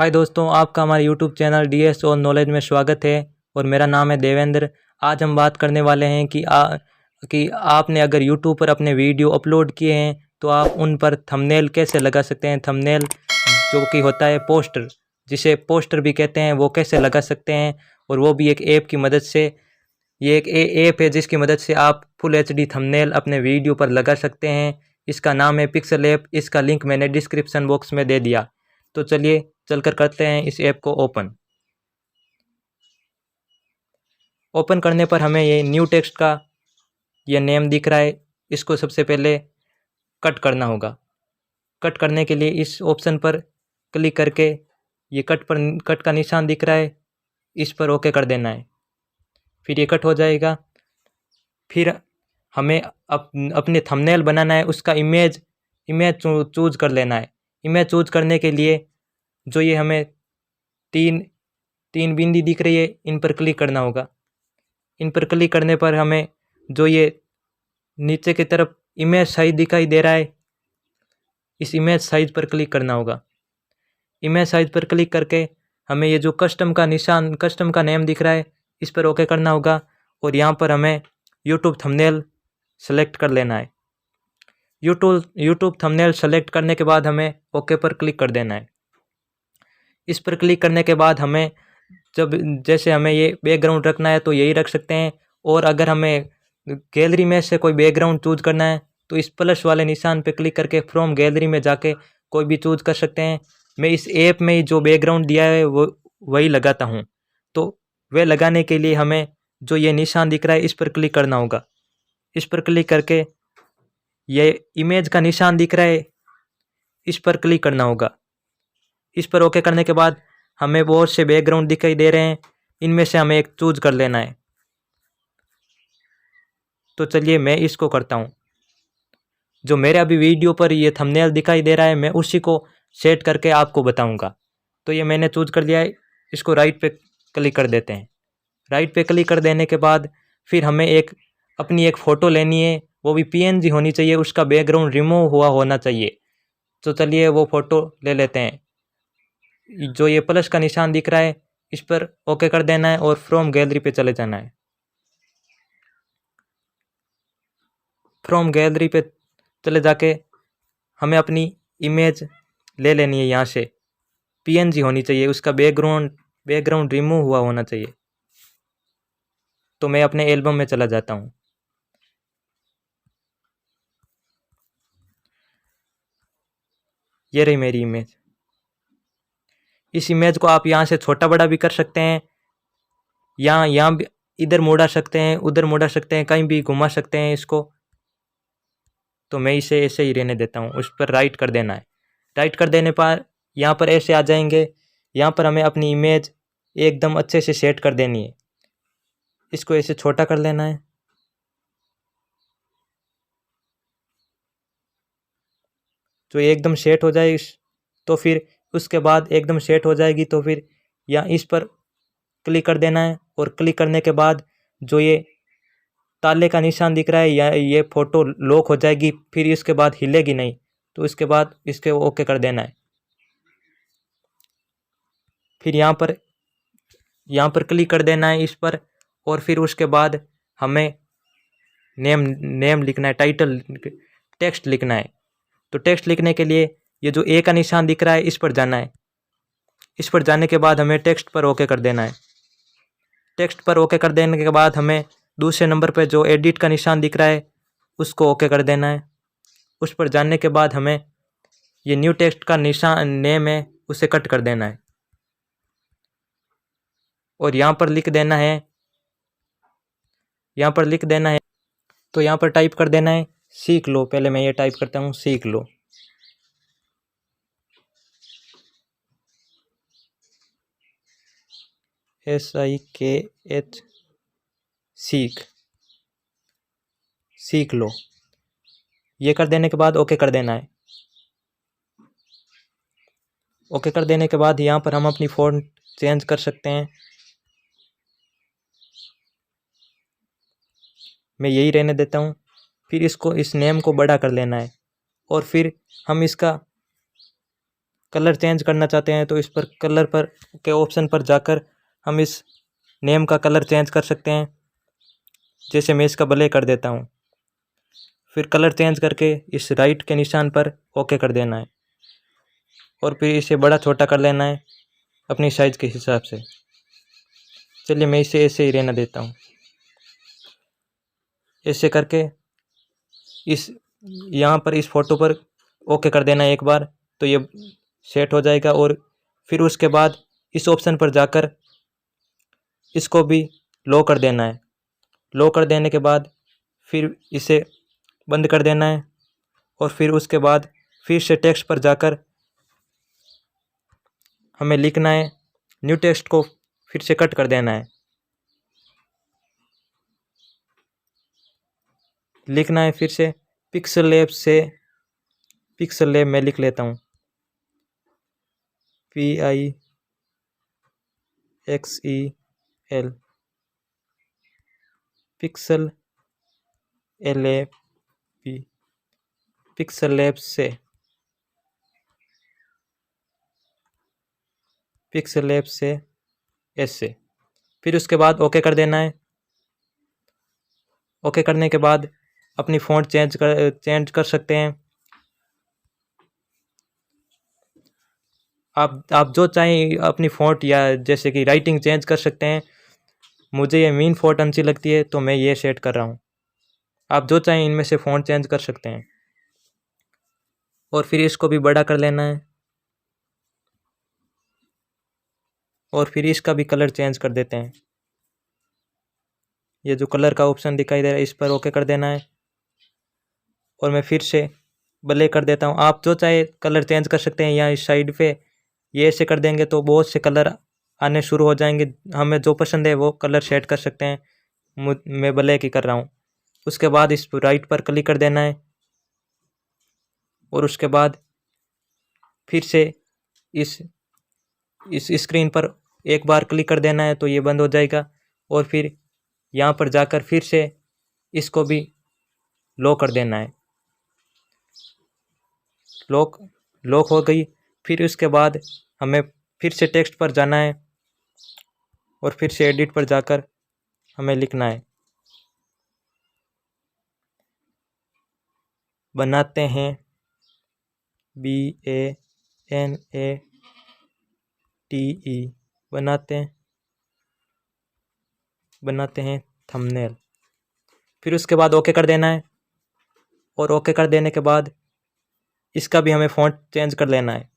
हाय दोस्तों, आपका हमारे यूट्यूब चैनल डीएस और नॉलेज में स्वागत है। और मेरा नाम है देवेंद्र। आज हम बात करने वाले हैं कि आपने अगर यूट्यूब पर अपने वीडियो अपलोड किए हैं तो आप उन पर थंबनेल कैसे लगा सकते हैं। थंबनेल जो कि होता है पोस्टर, जिसे पोस्टर भी कहते हैं, वो कैसे लगा सकते हैं, और वो भी एक ऐप की मदद से। ये एक ऐप है जिसकी मदद से आप फुल एचडी थंबनेल अपने वीडियो पर लगा सकते हैं। इसका नाम है पिक्सल ऐप। इसका लिंक मैंने डिस्क्रिप्शन बॉक्स में दे दिया। तो चलिए चलकर करते हैं इस ऐप को ओपन। ओपन करने पर हमें ये न्यू टेक्स्ट का ये नेम दिख रहा है। इसको सबसे पहले कट करना होगा। कट करने के लिए इस ऑप्शन पर क्लिक करके ये कट का निशान दिख रहा है, इस पर ओके कर देना है। फिर ये कट हो जाएगा। फिर हमें अपने थंबनेल बनाना है, उसका इमेज चूज कर लेना है। इमेज चूज करने के लिए जो ये हमें तीन तीन बिंदी दिख रही है, इन पर क्लिक करना होगा। इन पर क्लिक करने पर हमें जो ये नीचे की तरफ इमेज साइज दिखाई दे रहा है, इस इमेज साइज पर क्लिक करना होगा। इमेज साइज पर क्लिक करके हमें ये जो कस्टम का नेम दिख रहा है, इस पर ओके करना होगा। और यहाँ पर हमें यूट्यूब थंबनेल सेलेक्ट कर लेना है। यूट्यूब थंबनेल सेलेक्ट करने के बाद हमें ओके पर क्लिक कर देना है। इस पर क्लिक करने के बाद हमें जैसे हमें ये बैकग्राउंड रखना है तो यही रख सकते हैं। और अगर हमें गैलरी में से कोई बैकग्राउंड चूज करना है तो इस प्लस वाले निशान पे क्लिक करके फ्रॉम गैलरी में जाके कोई भी चूज कर सकते हैं। मैं इस ऐप में ही जो बैकग्राउंड दिया है वो वही लगाता हूँ। तो वह लगाने के लिए हमें जो ये निशान दिख रहा है, इस पर क्लिक करना होगा। इस पर क्लिक करके ये इमेज का निशान दिख रहा है, इस पर क्लिक करना होगा। इस पर ओके करने के बाद हमें बहुत से बैकग्राउंड दिखाई दे रहे हैं, इनमें से हमें एक चूज कर लेना है। तो चलिए मैं इसको करता हूँ। जो मेरे अभी वीडियो पर ये थंबनेल दिखाई दे रहा है, मैं उसी को सेट करके आपको बताऊंगा। तो ये मैंने चूज कर लिया है। इसको राइट पे क्लिक कर देते हैं। राइट पे क्लिक कर देने के बाद फिर हमें अपनी एक फ़ोटो लेनी है, वो भी पीएनजी होनी चाहिए, उसका बैकग्राउंड रिमूव हुआ होना चाहिए। तो चलिए वो फ़ोटो ले लेते हैं। जो ये प्लस का निशान दिख रहा है, इस पर ओके कर देना है और फ्रॉम गैलरी पे चले जाना है। फ्रॉम गैलरी पे चले जाके हमें अपनी इमेज ले लेनी है। यहाँ से पीएनजी होनी चाहिए, उसका बैकग्राउंड रिमूव हुआ होना चाहिए। तो मैं अपने एल्बम में चला जाता हूँ। ये रही मेरी इमेज। इस इमेज को आप यहाँ से छोटा बड़ा भी कर सकते हैं, यहाँ भी इधर मुड़ा सकते हैं, उधर मुड़ा सकते हैं, कहीं भी घुमा सकते हैं इसको। तो मैं इसे ऐसे ही रहने देता हूँ। उस पर राइट कर देना है। राइट कर देने पर यहाँ पर ऐसे आ जाएंगे। यहाँ पर हमें अपनी इमेज एकदम अच्छे से सेट कर देनी है। इसको ऐसे छोटा कर लेना है। जो एकदम सेट हो जाए तो फिर उसके बाद एकदम सेट हो जाएगी तो फिर यहाँ इस पर क्लिक कर देना है। और क्लिक करने के बाद जो ये ताले का निशान दिख रहा है, या ये फ़ोटो लॉक हो जाएगी, फिर इसके बाद हिलेगी नहीं। तो इसके बाद इसके ओके कर देना है। फिर यहाँ पर क्लिक कर देना है इस पर। और फिर उसके बाद हमें नेम लिखना है, टाइटल टेक्स्ट लिखना है। तो टेक्स्ट लिखने के लिए ये जो ए का निशान दिख रहा है, इस पर जाना है। इस पर जाने के बाद हमें टेक्स्ट पर ओके कर देना है। टेक्स्ट पर ओके कर देने के बाद हमें दूसरे नंबर पर जो एडिट का निशान दिख रहा है, उसको ओके कर देना है। उस पर जाने के बाद हमें ये न्यू टेक्स्ट का निशान नेम है, उसे कट कर देना है। और यहाँ पर लिख देना है तो यहाँ पर टाइप कर देना है सीख लो। पहले मैं ये टाइप करता हूँ, सीख लो। SIKH, सीख लो। ये कर देने के बाद ओके कर देना है। ओके कर देने के बाद यहाँ पर हम अपनी फ़ॉन्ट चेंज कर सकते हैं। मैं यही रहने देता हूँ। फिर इस नेम को बड़ा कर लेना है। और फिर हम इसका कलर चेंज करना चाहते हैं तो इस पर कलर पर के ऑप्शन पर जाकर हम इस नेम का कलर चेंज कर सकते हैं। जैसे मैं इसका ब्लैक कर देता हूँ। फिर कलर चेंज करके इस राइट के निशान पर ओके कर देना है और फिर इसे बड़ा छोटा कर लेना है अपनी साइज़ के हिसाब से। चलिए मैं इसे ऐसे ही रहने देता हूँ। ऐसे करके इस यहाँ पर इस फोटो पर ओके कर देना है एक बार, तो ये सेट हो जाएगा। और फिर उसके बाद इस ऑप्शन पर जाकर इसको भी लो कर देना है। लो कर देने के बाद फिर इसे बंद कर देना है और फिर उसके बाद फिर से टेक्स्ट पर जाकर हमें लिखना है, न्यू टेक्स्ट को फिर से कट कर देना है। लिखना है फिर से पिक्सल लैब से, पिक्सल लैब में लिख लेता हूँ PIXEL, pixel LAB, pixel lab से, पिक्सल लैब से ऐसे। फिर उसके बाद ओके कर देना है। ओके करने के बाद अपनी फ़ॉन्ट चेंज कर सकते हैं। आप जो चाहें अपनी फ़ॉन्ट या जैसे कि राइटिंग चेंज कर सकते हैं। मुझे ये मीन फ़ॉन्ट अच्छी लगती है तो मैं ये सेट कर रहा हूँ। आप जो चाहें इनमें से फ़ॉन्ट चेंज कर सकते हैं और फिर इसको भी बड़ा कर लेना है और फिर इसका भी कलर चेंज कर देते हैं। ये जो कलर का ऑप्शन दिखाई दे रहा है इस पर ओके कर देना है और मैं फिर से ब्लैक कर देता हूँ। आप जो चाहे कलर चेंज कर सकते हैं। यहाँ इस साइड पे ये ऐसे कर देंगे तो बहुत से कलर आने शुरू हो जाएंगे। हमें जो पसंद है वो कलर सेट कर सकते हैं। मैं ब्लैक ही कर रहा हूँ। उसके बाद इस राइट पर क्लिक कर देना है और उसके बाद फिर से इस स्क्रीन पर एक बार क्लिक कर देना है तो ये बंद हो जाएगा और फिर यहाँ पर जाकर फिर से इसको भी लो कर देना है। लॉक हो गई। फिर उसके बाद हमें फिर से टेक्स्ट पर जाना है और फिर से एडिट पर जाकर हमें लिखना है, बनाते हैं BANATE, बनाते हैं थंबनेल। फिर उसके बाद ओके कर देना है और ओके कर देने के बाद इसका भी हमें फ़ॉन्ट चेंज कर लेना है।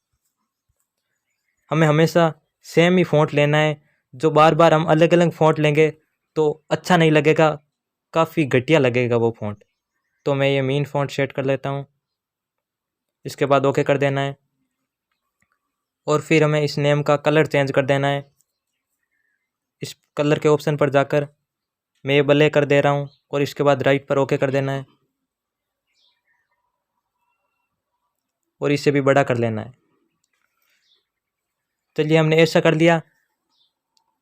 हमें हमेशा सेम ही फ़ॉन्ट लेना है। जो बार बार हम अलग अलग फ़ॉन्ट लेंगे तो अच्छा नहीं लगेगा, काफ़ी घटिया लगेगा वो फ़ॉन्ट। तो मैं ये मीन फ़ॉन्ट सेट कर लेता हूँ। इसके बाद ओके कर देना है और फिर हमें इस नेम का कलर चेंज कर देना है। इस कलर के ऑप्शन पर जाकर मैं ये ब्लैक कर दे रहा हूँ और इसके बाद राइट पर ओके कर देना है और इसे भी बड़ा कर लेना है। चलिए हमने ऐसा कर लिया।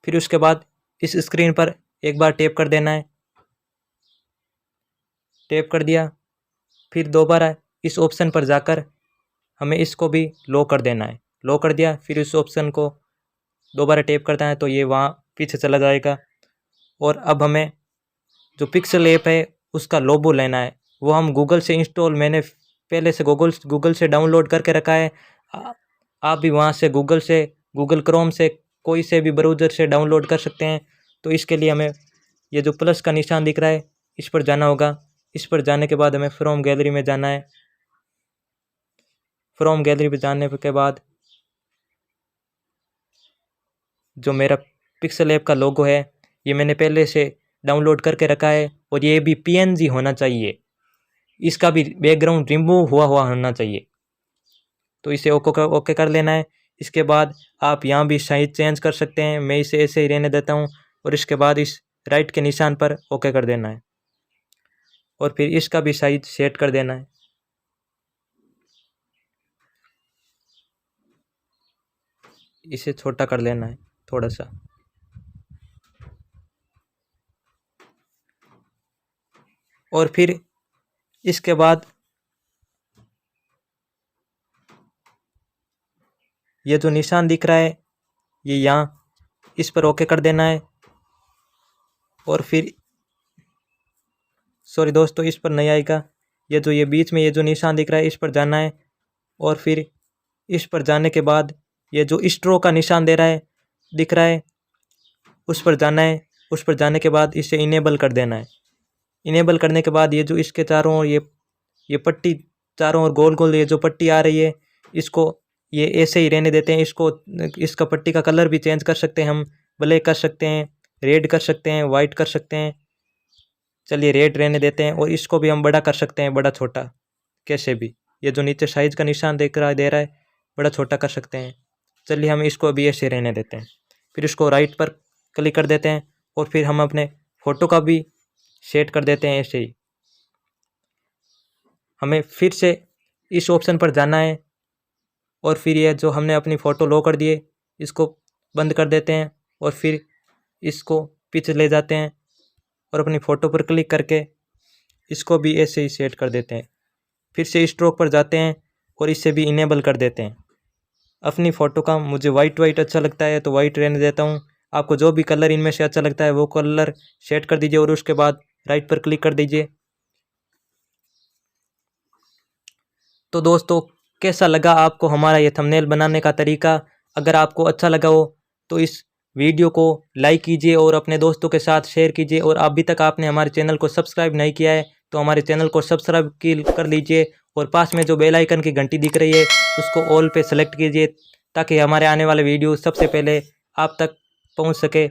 फिर उसके बाद इस स्क्रीन पर एक बार टैप कर देना है। टैप कर दिया। फिर दोबारा इस ऑप्शन पर जाकर हमें इसको भी लो कर देना है। लो कर दिया। फिर इस ऑप्शन को दोबारा टैप करना है तो ये वहाँ पीछे चला जाएगा। और अब हमें जो पिक्सल ऐप है उसका लोगो लेना है। वो हम गूगल से इंस्टॉल, मैंने पहले से गूगल से डाउनलोड करके रखा है। आप भी वहाँ से गूगल क्रोम से कोई से भी ब्राउज़र से डाउनलोड कर सकते हैं। तो इसके लिए हमें ये जो प्लस का निशान दिख रहा है इस पर जाना होगा। इस पर जाने के बाद हमें फ्रॉम गैलरी में जाना है। फ्रॉम गैलरी पे जाने के बाद जो मेरा पिक्सल ऐप का लोगो है ये मैंने पहले से डाउनलोड करके रखा है और ये भी PNG होना चाहिए। इसका भी बैकग्राउंड रिमूव हुआ होना चाहिए। तो इसे ओके कर लेना है। इसके बाद आप यहाँ भी साइज चेंज कर सकते हैं। मैं इसे ऐसे ही रहने देता हूँ और इसके बाद इस राइट के निशान पर ओके कर देना है और फिर इसका भी साइज सेट कर देना है। इसे छोटा कर लेना है थोड़ा सा। और फिर इसके बाद ये जो निशान दिख रहा है ये यहाँ इस पर ओके कर देना है। और फिर सॉरी दोस्तों, इस पर नहीं आएगा, ये जो ये बीच में ये जो निशान दिख रहा है इस पर जाना है। और फिर इस पर जाने के बाद ये जो स्ट्रो का निशान दे रहा है दिख रहा है उस पर जाना है। उस पर जाने के बाद इसे इनेबल कर देना है। इनेबल करने के बाद ये जो इसके चारों ओर ये पट्टी चारों ओर गोल गोल ये जो पट्टी आ रही है इसको ये ऐसे ही रहने देते हैं। इसको इसका पट्टी का कलर भी चेंज कर सकते हैं हम, ब्लैक कर सकते हैं, रेड कर सकते हैं, वाइट कर सकते हैं। चलिए रेड रहने देते हैं। और इसको भी हम बड़ा कर सकते हैं, बड़ा छोटा कैसे भी। ये जो नीचे साइज का निशान दे रहा है बड़ा छोटा कर सकते हैं। चलिए हम इसको अभी ऐसे रहने देते हैं। फिर इसको राइट पर क्लिक कर देते हैं और फिर हम अपने फ़ोटो का भी सेट कर देते हैं ऐसे ही। हमें फिर से इस ऑप्शन पर जाना है और फिर ये जो हमने अपनी फ़ोटो लो कर दिए इसको बंद कर देते हैं और फिर इसको पीछे ले जाते हैं और अपनी फ़ोटो पर क्लिक करके इसको भी ऐसे ही सेट कर देते हैं। फिर से स्ट्रोक पर जाते हैं और इसे भी इनेबल कर देते हैं। अपनी फ़ोटो का मुझे वाइट अच्छा लगता है तो वाइट रहने देता हूँ। आपको जो भी कलर इनमें से अच्छा लगता है वो कलर सेट कर दीजिए और उसके बाद राइट पर क्लिक कर दीजिए। तो दोस्तों कैसा लगा आपको हमारा ये थंबनेल बनाने का तरीका? अगर आपको अच्छा लगा हो तो इस वीडियो को लाइक कीजिए और अपने दोस्तों के साथ शेयर कीजिए। और अभी तक आपने हमारे चैनल को सब्सक्राइब नहीं किया है तो हमारे चैनल को सब्सक्राइब कर लीजिए और पास में जो बेल आइकन की घंटी दिख रही है उसको ऑल पे सेलेक्ट कीजिए ताकि हमारे आने वाले वीडियो सबसे पहले आप तक पहुंच सके।